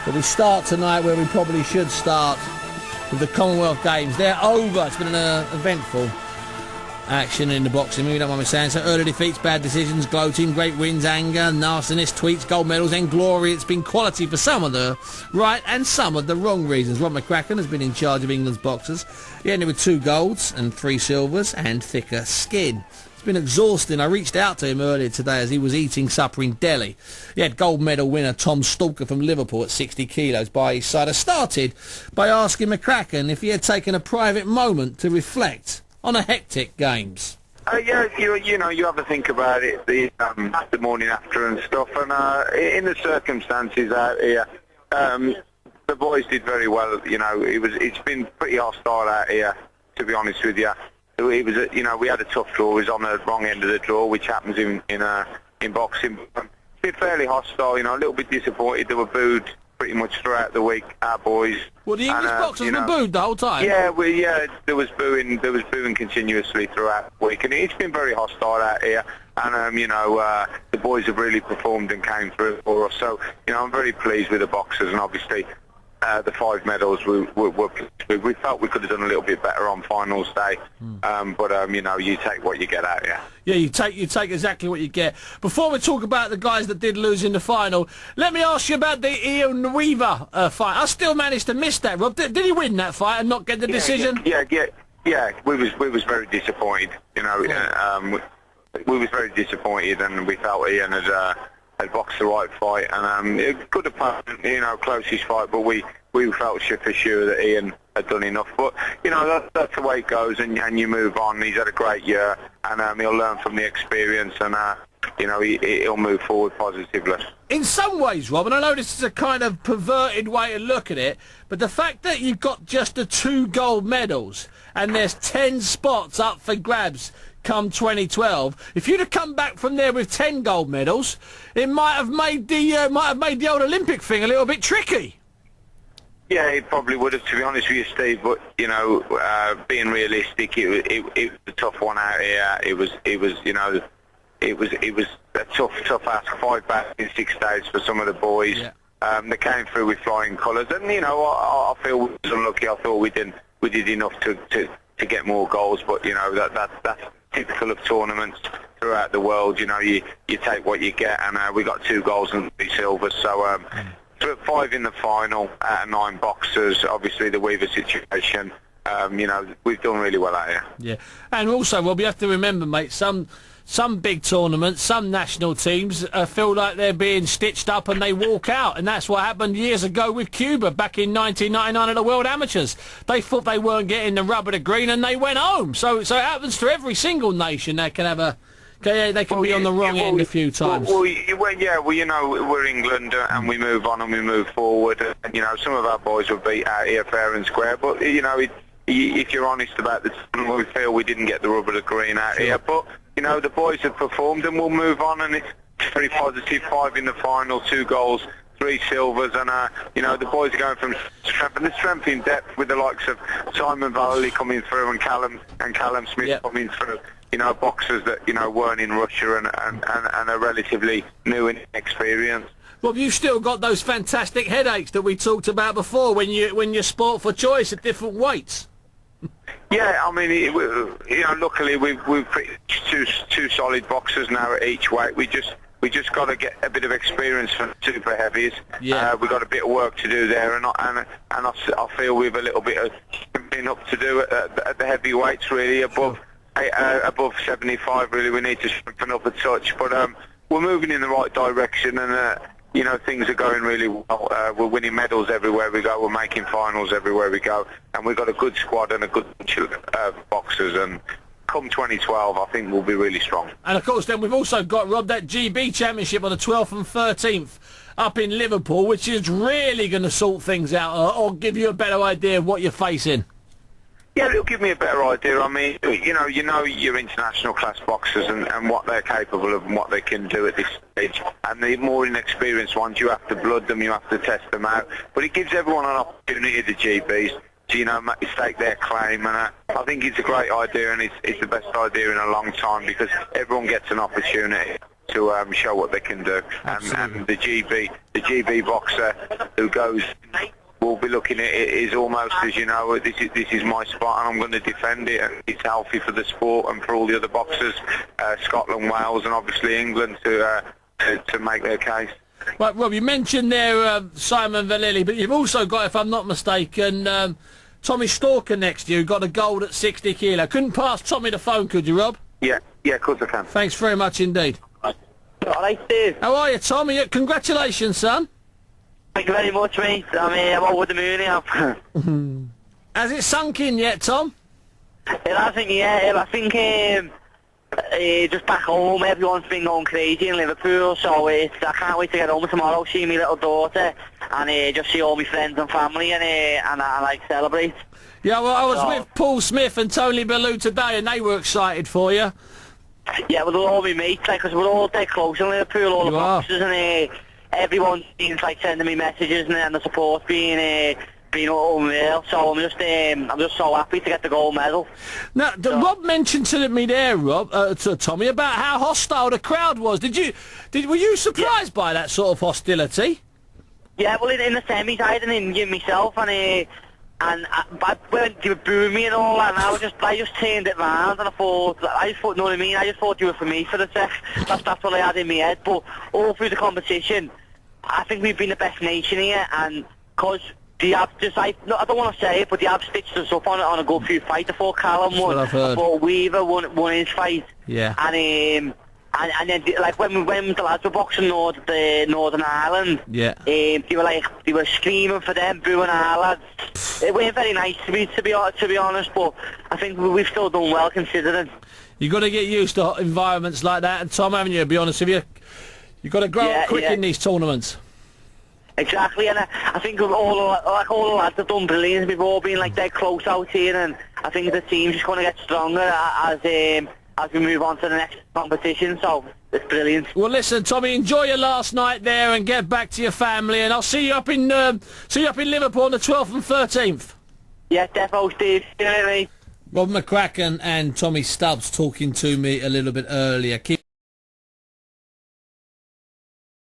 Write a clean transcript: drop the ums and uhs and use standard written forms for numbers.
But we start tonight where we probably should start, with the Commonwealth Games. They're over. It's been an eventful action in the boxing. You don't mind me saying so. Early defeats, bad decisions, gloating, great wins, anger, nastiness, tweets, gold medals and glory. It's been quality for some of the right and some of the wrong reasons. Rob McCracken has been in charge of England's boxers. He ended with 2 golds and 3 silvers and thicker skin. It's been exhausting. I reached out to him earlier today as he was eating supper in Delhi. He had gold medal winner Tom Stalker from Liverpool at 60 kilos by his side. I started by asking McCracken if he had taken a private moment to reflect on a hectic games. Yeah, you know, you have to think about it the morning after and stuff, and in the circumstances out here, the boys did very well. You know, it's been pretty hostile out here, to be honest with you. It was, you know, we had a tough draw. It was on the wrong end of the draw, which happens in boxing. It's been fairly hostile. You know, a little bit disappointed. They were booed pretty much throughout the week, our boys. Well, the English boxers were booed the whole time? Yeah, there was booing continuously throughout the week, and it's been very hostile out here, and, you know, the boys have really performed and came through for us, so, you know, I'm very pleased with the boxers, and obviously the 5 medals we felt we could have done a little bit better on finals day, but you know, you take what you get out here. Yeah, you take exactly what you get. Before we talk about the guys that did lose in the final, let me ask you about the Ian Weaver fight. I still managed to miss that, Rob. Did he win that fight and not get the decision? Yeah. We was very disappointed. You know, we was very disappointed, and we felt Ian had boxed the right fight, and good opponent, you know, closest fight, but we felt for sure that Ian had done enough. But, you know, that's the way it goes, and you move on. He's had a great year, and he'll learn from the experience, and, you know, he'll move forward positively. In some ways, Rob, and I know this is a kind of perverted way to look at it, but the fact that you've got just the 2 gold medals, and there's 10 spots up for grabs come 2012. If you'd have come back from there with 10 gold medals, it might have made the old Olympic thing a little bit tricky. Yeah, it probably would have, to be honest with you, Steve. But, you know, being realistic, it was a tough one out here. It was you know, it was a tough ask. 5 back in 6 days for some of the boys. Yeah. They came through with flying colours, and, you know, I feel we was unlucky. I thought we did enough to get more goals, but, you know, that's typical of tournaments throughout the world. You know, you take what you get, and we got 2 golds and 3 silvers, so 5 in the final out of 9 boxers. Obviously the Weaver situation, you know, we've done really well out here. Yeah, and also, Rob, you have to remember, mate, some big tournaments, some national teams feel like they're being stitched up and they walk out, and that's what happened years ago with Cuba back in 1999 at the World Amateurs. They thought they weren't getting the rub of the green and they went home. So it happens to every single nation. They can have they can be on the wrong end a few times. Well, you know, we're England, and we move on and we move forward. And, you know, some of our boys were beat out here fair and square, but, you know, if you're honest about the tournament, we feel we didn't get the rub of the green out here. But, you know, the boys have performed, and we'll move on, and it's very positive. 5 in the final, 2 goals, 3 silvers, and, you know, the boys are going from strength, and the strength in depth with the likes of Simon Valley coming through and Callum Smith coming through. You know, boxers that, you know, weren't in Russia and are relatively new and inexperienced. Well, you've still got those fantastic headaches that we talked about before when you sport for choice at different weights. Yeah, I mean, you know, luckily we've pretty two solid boxers now at each weight. We just got to get a bit of experience from super heavies. Yeah, we've got a bit of work to do there, and I feel we've a little bit of something up to do at the heavyweights, really above 75. Really, we need to strengthen up a touch, but we're moving in the right direction, and you know, things are going really well. We're winning medals everywhere we go. We're making finals everywhere we go, and we've got a good squad and a good bunch of boxers. And come 2012, I think we'll be really strong. And of course, then we've also got, Rob, that GB Championship on the 12th and 13th up in Liverpool, which is really going to sort things out, or give you a better idea of what you're facing. Yeah, it'll give me a better idea. I mean, you know your international class boxers and what they're capable of and what they can do at this stage. And the more inexperienced ones, you have to blood them, you have to test them out. But it gives everyone an opportunity, the GBs, to, you know, stake their claim. And I think it's a great idea, and it's the best idea in a long time, because everyone gets an opportunity. to show what they can do. And the GB boxer who goes will be looking at it is almost as, you know, this is my spot and I'm going to defend it, and it's healthy for the sport and for all the other boxers, Scotland, Wales and obviously England to make their case. Right, Rob, you mentioned there Simon Vallely, but you've also got, if I'm not mistaken, Tommy Stalker next to you, got a gold at 60 kilo. Couldn't pass Tommy the phone, could you, Rob? Yeah, of course I can. Thanks very much indeed. All right, Steve. How are you, Tommy? Congratulations, son. Thank you very much, mate. I'm over the moon now. Has it sunk in yet, Tom? It hasn't yet. I think just back home, everyone's been going crazy in Liverpool, so I can't wait to get home tomorrow, see my little daughter, and just see all my friends and family, and like celebrate. Yeah, well, I was with Paul Smith and Tony Bellew today, and they were excited for you. Yeah, well, they're all my mates, like, because we're all dead close in Liverpool, all the boxers, and everyone's been like sending me messages, and the support's been unreal. So I'm just so happy to get the gold medal. Now, Rob mentioned to me there, Rob, to Tommy, about how hostile the crowd was. Were you surprised by that sort of hostility? Yeah, well, in the semis, I had an Indian myself, and when they were booing me and all that, and I just turned it round, and I thought, you know what I mean? I just thought you were for me for the sec. That's what I had in my head. But all through the competition, I think we've been the best nation here, and because they have just, I don't want to say it, but they have stitched us up on a good few fights. I thought Callum won, I thought Weaver won his fight, yeah. And then, like, when the lads were boxing Northern Ireland, yeah, they were screaming for them, booing our lads. It weren't very nice to be honest, but I think we've still done well considering. You've got to get used to environments like that, and Tom, haven't you, to be honest with you? You've got to grow up quick in these tournaments. Exactly, and I think all the lads have done brilliant. We've all been like dead close out here, and I think the team's just going to get stronger as we move on to the next competition. So it's brilliant. Well, listen, Tommy, enjoy your last night there, and get back to your family. And I'll see you up in Liverpool on the 12th and 13th. Yeah, defo, Steve. You know what I mean? Rob McCracken and Tommy Stubbs talking to me a little bit earlier.